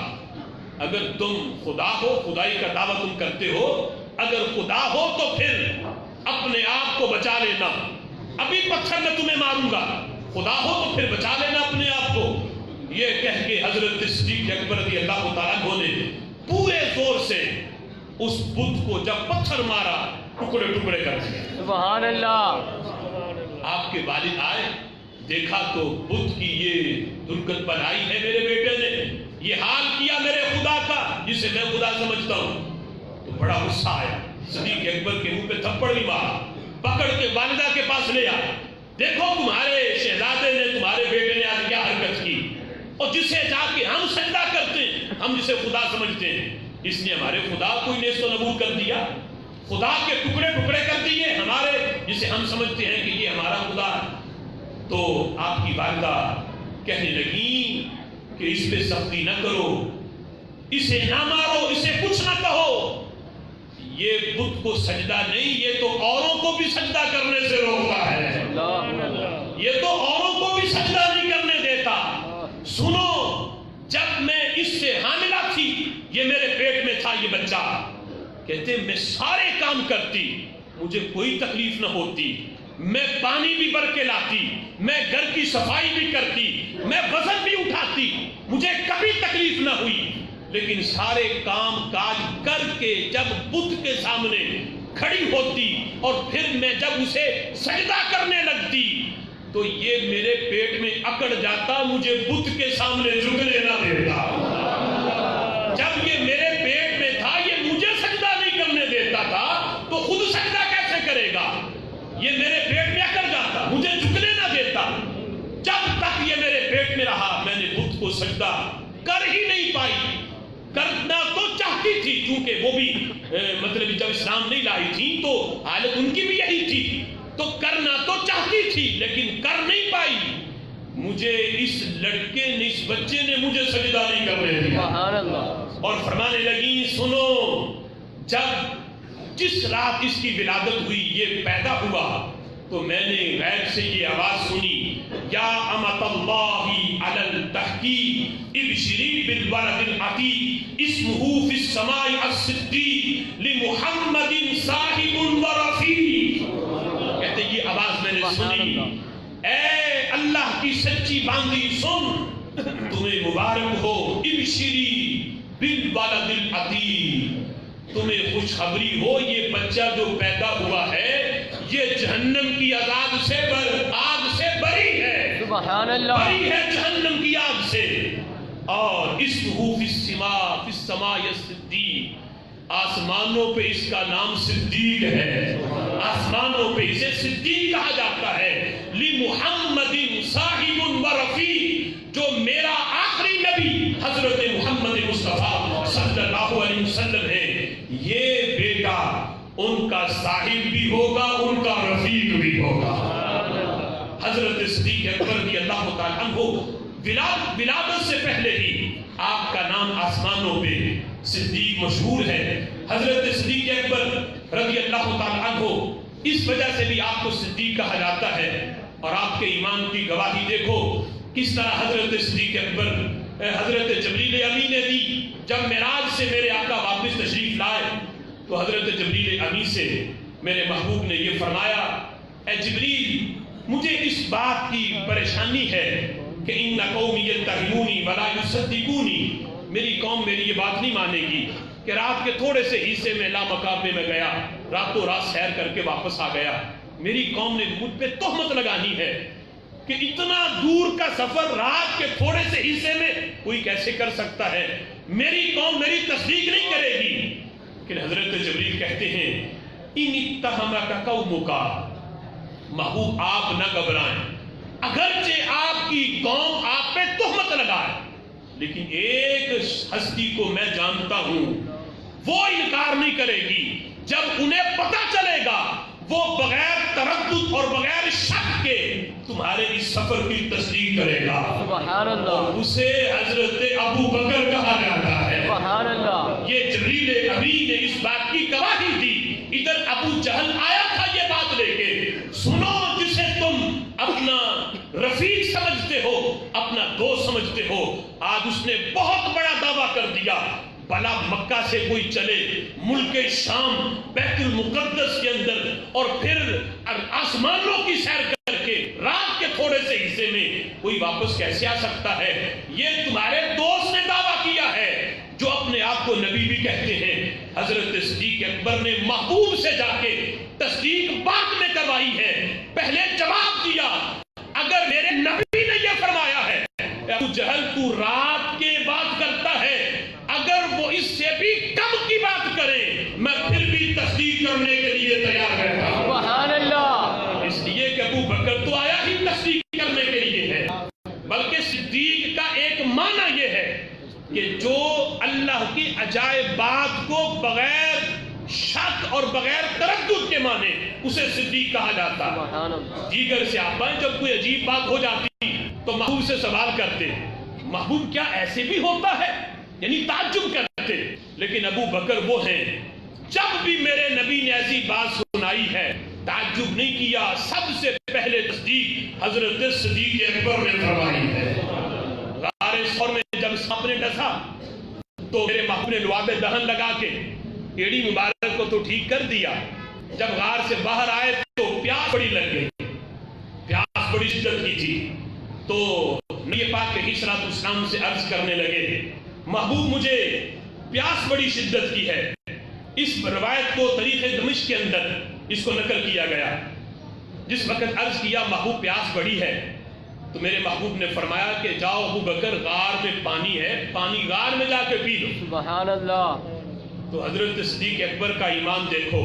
اگر تم خدا ہو، خدائی کا دعویٰ تم کرتے ہو، اگر خدا ہو تو پھر اپنے آپ کو بچا لینا، ابھی پتھر میں تمہیں ماروں گا، خدا ہو تو پھر بچا لینا اپنے آپ کو۔ یہ کہہ کے حضرت صدیق اکبر رضی اللہ تعالیٰ عنہ نے پورے زور سے اس بدھ کو جب پتھر مارا ٹکڑے ٹکڑے کر دیا۔ سبحان اللہ۔ آپ کے والد آئے، دیکھا تو بدھ کی یہ درگت بنائی ہے میرے بیٹے نے، یہ حال کیا میرے خدا کا جسے میں خدا سمجھتا ہوں، تو بڑا غصہ آیا، صدیق اکبر کے منہ پہ تھپڑ بھی مارا، پکڑ کے والدہ کے پاس لے آیا، دیکھو تمہارے شہزادے نے، تمہارے بیٹے نے آج کیا حرکت کی، اور جسے جا کے ہم سجدہ کرتے ہیں، ہم جسے خدا سمجھتے ہیں، اس نے ہمارے خدا کو ہی نیست و نبود کر دیا، خدا کے ٹکڑے ٹکڑے کر دیے ہمارے جسے ہم سمجھتے ہیں کہ یہ ہمارا خدا ہے۔ تو آپ کی والدہ کہنے لگی کہ اس پہ سختی نہ کرو، اسے نہ مارو، اسے کچھ نہ کہو، یہ بدھ کو سجدہ نہیں، یہ تو اوروں کو بھی سجدہ کرنے سے روکتا ہے، یہ تو اوروں کو بھی سجدہ نہیں کرنے دیتا۔ سنو، جب میں اس سے حاملہ تھی، یہ میرے پیٹ میں تھا یہ بچہ، کہتے میں سارے کام کرتی، مجھے کوئی تکلیف نہ ہوتی، میں پانی بھی بھر کے لاتی، میں گھر کی صفائی بھی کرتی، میں وزن بھی اٹھاتی، مجھے کبھی تکلیف نہ ہوئی، لیکن سارے کام کاج کر کے جب بدھ کے سامنے کھڑی ہوتی اور پھر میں جب اسے سجدہ کرنے لگتی تو یہ میرے پیٹ میں اکڑ جاتا، مجھے بدھ کے سامنے جھکنے نہ دیتا۔ جب یہ میرے پیٹ میں تھا، یہ مجھے سجدہ نہیں کرنے دیتا تھا، تو خود سجدہ کیسے کرے گا؟ یہ میرے پیٹ میں اکڑ جاتا، مجھے جھکنے نہ دیتا۔ جب تک یہ میرے پیٹ میں رہا، میں نے بدھ کو سجدہ کر ہی نہیں پائی۔ کرنا تو چاہتی تھی، کیونکہ وہ بھی مطلب جب اسلام نہیں لائی تھی تو حالت ان کی بھی یہی تھی، تو کرنا تو چاہتی تھی لیکن کر نہیں پائی۔ مجھے اس لڑکے نے، اس بچے نے مجھے سجدہ نہیں کرنے دیا۔ سبحان اللہ۔ اور فرمانے لگی سنو، جب جس رات اس کی ولادت ہوئی، یہ پیدا ہوا، تو میں نے غیب سے یہ آواز سنی، یا امت اللہ علی التحقیق ابشری بالولد العتیق اسمہ فی السماء الصدیق لمحمد صاحب ورفیق۔ کہتے یہ آواز میں نے سنی، اے اللہ کی سچی باندی سن، تمہیں مبارک ہو، ابشری بالولد العتیق، تمہیں خوشخبری ہو، یہ بچہ جو پیدا ہوا ہے یہ جہنم کی عذاب سے آگ سے بری ہے، سبحان اللہ، بری ہے جہنم کی آگ سے۔ اور اسمہ فی السماء الصدیق، آسمانوں پہ اس کا نام صدیق ہے، آسمانوں پہ اسے صدیق کہا جاتا ہے۔ لمحمد صاحب ورفیق، جو میرا آخری نبی حضرت محمد مصطفیٰ صلی اللہ علیہ وسلم ہے، یہ بیٹا ان کا صاحب بھی ہوگا، ان کا رفیق بھی ہوگا۔ حضرت صدیق اکبر رضی اللہ تعالیٰ عنہ ولادت سے پہلے ہی آپ کا نام آسمانوں پہ صدیق مشہور ہے۔ حضرت صدیق اکبر رضی اللہ تعالیٰ عنہ اس وجہ سے بھی آپ کو صدیق کہا جاتا ہے۔ اور آپ کے ایمان کی گواہی دیکھو کس طرح حضرت صدیق اکبر حضرت جبریل امین نے دی۔ جب معراج سے میرے آقا واپس تشریف لائے تو حضرت جبریل امین سے میرے محبوب نے یہ فرمایا، اے جبریل، مجھے اس بات کی پریشانی ہے کہ ان قومی یتہمونی ولا یصدقونی، میری قوم میری یہ بات نہیں مانے گی کہ رات کے تھوڑے سے حصے میں لامقام میں گیا، راتوں رات سیر کر کے واپس آ گیا، میری قوم نے مجھ پہ تہمت لگانی ہے کہ اتنا دور کا سفر رات کے تھوڑے سے حصے میں کوئی کیسے کر سکتا ہے، میری قوم میری تصدیق نہیں کرے گی۔ کہ حضرت جبریل کہتے ہیں ان اتہمک قومک، محبوب آپ نہ گھبرائیں، اگرچہ آپ کی قوم آپ پہ تہمت لگائے، لیکن ایک ہستی کو میں جانتا ہوں، وہ انکار نہیں کرے گی جب انہیں پتہ چلے گا وہ بغیر تردد اور بغیر شک کے تمہارے اس سفر کی تصدیق کرے گا۔ سبحان اللہ۔ اور اسے حضرت ابو بکر کہا جاتا ہے۔ سبحان اللہ۔ یہ جبریل امین نے اس بات کی گواہی دی۔ ادھر ابو جہل آیا تھا یہ بات لے کے، سنو جسے تم اپنا رفیق سمجھتے ہو، اپنا دوست سمجھتے ہو، آج اس نے بہت بڑا دعویٰ کر دیا۔ بھلا مکہ سے کوئی چلے ملک شام بیت المقدس کے اندر اور پھر آسمانوں کی سیر کر کے رات کے تھوڑے سے حصے میں کوئی واپس کیسے آ سکتا ہے؟ یہ تمہارے دوست نے دعویٰ کیا ہے، جو اپنے آپ کو نبی بھی کہتے ہیں۔ حضرت صدیق اکبر نے محبوب سے جا کے تصدیق بعد میں کروائی ہے، پہلے جواب دیا اگر میرے نبی نے یہ فرمایا ہے ابو جہل تو رات کے بات کرتا ہے، اگر وہ اس سے بھی کم کی بات کرے میں پھر بھی تصدیق کرنے کے لیے تیار رہتا ہوں۔ سبحان اللہ۔ اس لیے کہ ابو بکر تو آیا ہی تصدیق کرنے کے لیے ہے، بلکہ صدیق کا ایک معنی یہ ہے کہ جو اللہ کی عجائب بات کو بغیر شک اور بغیر تردد کے مانے اسے صدیق کہا جاتا ہے۔ دیگر سے آپ جب کوئی عجیب بات ہو جاتی تو محبوب سے سوال کرتے، محبوب کیا ایسے بھی ہوتا ہے؟ یعنی تعجب کرتے۔ لیکن ابو بکر وہ ہیں جب بھی میرے نبی نے ایسی بات سنائی ہے تعجب نہیں کیا، سب سے پہلے تصدیق حضرت صدیق اکبر نے فرمائی ہے۔ غار ثور میں جب سانپ نے ڈسا تو میرے محبوب نے لعاب دہن لگا کے ایڑی مبارک کو تو ٹھیک کر دیا، جب غار سے باہر آئے تو پیاس بڑی لگ گئی، پیاس بڑی شدت کی تھی، تو نبی پاک علیہ الصلوۃ والسلام سے عرض کرنے لگے محبوب مجھے پیاس بڑی شدت کی ہے۔ اس روایت کو تاریخ دمشق کے اندر اس کو نقل کیا گیا۔ جس وقت عرض کیا محبوب پیاس بڑی ہے تو میرے محبوب نے فرمایا کہ جاؤ ابو بکر غار میں پانی ہے، پانی غار میں جا کے پی لو۔ سبحان اللہ۔ تو حضرت صدیق اکبر کا ایمان دیکھو،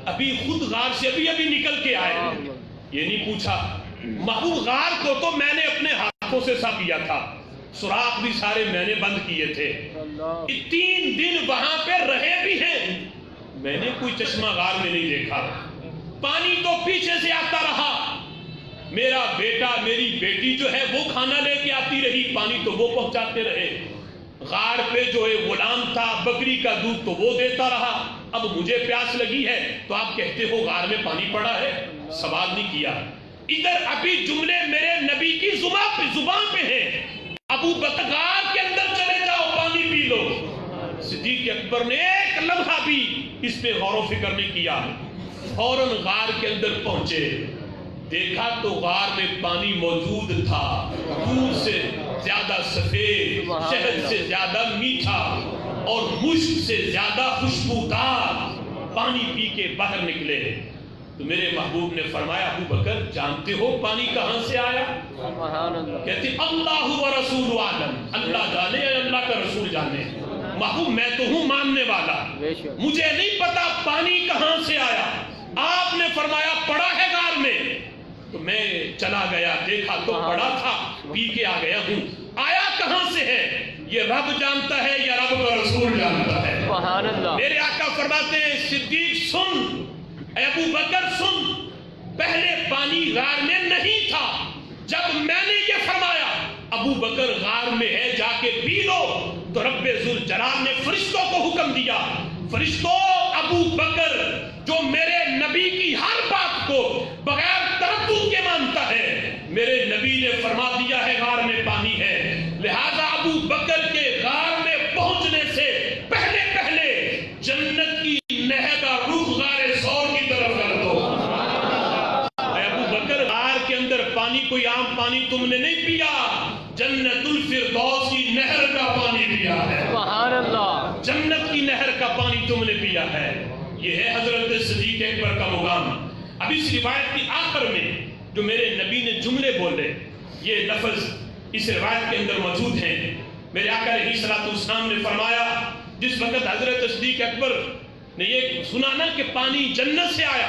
ابھی خود غار سے ابھی نکل کے آئے، یہ نہیں پوچھا محبوب غار کو تو میں نے اپنے ہاتھوں سے صاف کیا تھا، سوراخ بھی سارے میں نے بند کیے تھے، 3 دن وہاں پہ رہے بھی ہیں، میں نے کوئی چشمہ غار میں نہیں دیکھا، پانی تو پیچھے سے آتا رہا، میرا بیٹا میری بیٹی جو ہے وہ کھانا لے کے آتی رہی، پانی تو وہ پہنچاتے رہے، غار پہ جو ہے غلام تھا بکری کا دودھ تو وہ دیتا رہا، اب مجھے پیاس لگی ہے تو آپ کہتے ہو غار میں پانی پڑا ہے؟ سوال نہیں کیا۔ ادھر ابھی جملے میرے نبی کی زبان پہ ہیں، ابو بکر غار کے اندر چلے جاؤ پانی پی لو۔ صدیق اکبر نے ایک لمحہ بھی اس پہ غور و فکر نہیں کیا، فوراً غار کے اندر پہنچے، دیکھا تو غار میں پانی موجود تھا، دودھ سے زیادہ سفید، شہد سے زیادہ میٹھا اور مشک سے زیادہ خوشبودار پانی پی کے باہر نکلے۔ تو میرے محبوب نے فرمایا ابو بکر جانتے ہو پانی کہاں سے آیا؟ کہتے اللہ و رسول عالم، اللہ جانے یا اللہ کا رسول جانے، محبوب میں تو ہوں ماننے والا، مجھے نہیں پتا پانی کہاں سے آیا، آپ نے فرمایا پڑا ہے غار میں، تو میں چلا گیا، دیکھا تو پڑا تھا، پی کے آ گیا ہوں، آیا کہاں سے ہے یہ رب جانتا ہے یا رب کا رسول جانتا ہے۔ میرے آقا فرماتے ہیں صدیق سن، اے ابو بکر سن، پہلے پانی غار میں نہیں تھا، جب میں نے یہ فرمایا ابو بکر غار میں ہے جا کے پی لو، تو رب ذوالجلال نے فرشتوں کو حکم دیا، فرشتوں ابو بکر جو میرے نبی کی ہر بات کو بغیر تردد کے مانتا ہے، میرے نبی نے فرما دیا ہے غار میں پانی ہے، لہذا ابو بکر کے غار میں پہنچنے سے پہلے جنت کی نہر کا رخ غار ثور کی طرف کر دو۔ اے ابو بکر غار کے اندر پانی کوئی عام پانی تم نے نہیں پیا، جنت الفردوس کی نہر کا پانی پیا ہے، سبحان اللہ، جنت کی نہر کا پانی تم نے پیا ہے۔ یہ ہے حضرت صدیق اکبر کا مقام۔ اب اس روایت کی آخر میں جو میرے نبی نے جملے بولے، یہ لفظ اس روایت کے اندر موجود ہیں۔ میرے آقا علیہ الصلوۃ والسلام نے فرمایا جس وقت حضرت صدیق اکبر نے یہ سنا نا کہ پانی جنت سے آیا،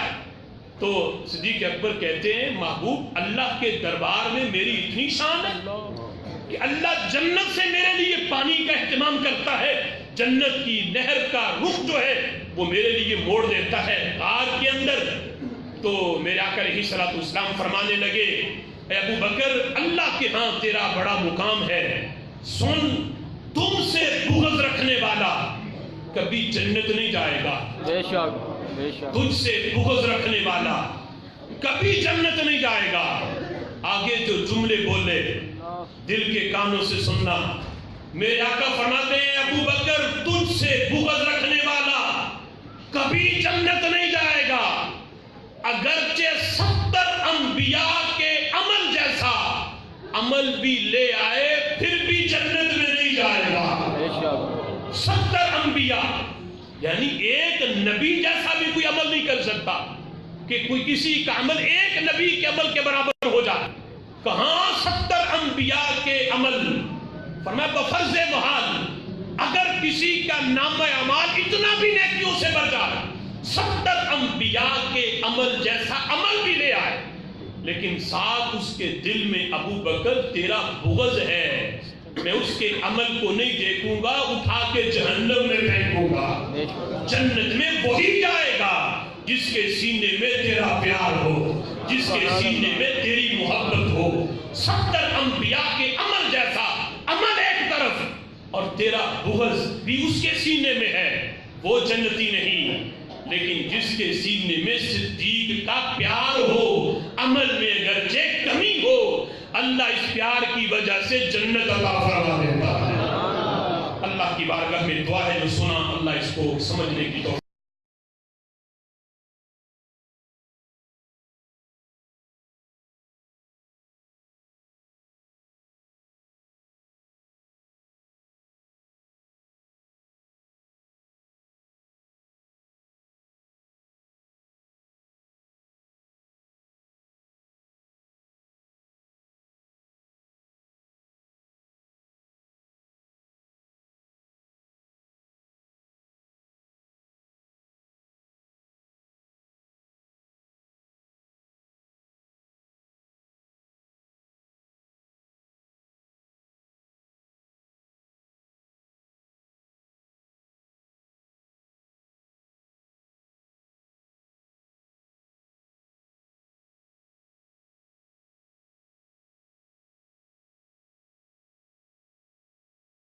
تو صدیق اکبر کہتے ہیں محبوب اللہ کے دربار میں میری اتنی شان ہے کہ اللہ جنت سے میرے لیے پانی کا اہتمام کرتا ہے، جنت کی نہر کا رخ جو ہے وہ میرے لیے موڑ دیتا ہے غار کے اندر۔ تو میرے آقا علیہ الصلوۃ والسلام فرمانے لگے اے ابو بکر اللہ کے ہاں تیرا بڑا مقام ہے، سن تم سے بغض رکھنے والا کبھی جنت نہیں جائے گا، بے شک بے شک، تجھ سے بغض رکھنے والا کبھی جنت نہیں جائے گا۔ آگے جو جملے بولے دل کے کانوں سے سننا، میرے آقا فرماتے ہیں ابو بکر تجھ سے بغض رکھنے والا کبھی جنت نہیں جائے گا، اگرچہ 70 انبیاء کے عمل جیسا عمل بھی لے آئے پھر بھی جنت میں نہیں جائے گا۔ بے شک، 70 انبیاء یعنی ایک نبی جیسا بھی کوئی عمل نہیں کر سکتا کہ کوئی کسی کا عمل ایک نبی کے عمل کے برابر ہو جائے، کہاں 70 انبیاء کے عمل۔ فرمایا بفرض محال اگر کسی کا نامہ اعمال اتنا بھی نیکیوں سے بھر جائے، 70 انبیاء کے عمل جیسا عمل بھی لے آئے، لیکن ساتھ اس کے دل میں ابو بکر تیرا بغض ہے، میں اس کے عمل کو نہیں دیکھوں گا، اٹھا کے جہنم میں پھینکوں گا، جنت میں وہی جائے گا جس کے سینے میں تیرا پیار ہو، جس کے سینے میں تیری محبت ہو۔ 70 انبیاء کے عمل جیسا عمل ایک طرف اور تیرا بغض بھی اس کے سینے میں ہے، وہ جنتی نہیں۔ لیکن جس کے سینے میں صدیق کا پیار ہو، عمل میں اگرچہ کمی ہو، اللہ اس پیار کی وجہ سے جنت عطا فرما دیتا ہے۔ اللہ کی بارگاہ میں دعا ہے جو سنا اللہ اس کو سمجھنے کی توفیق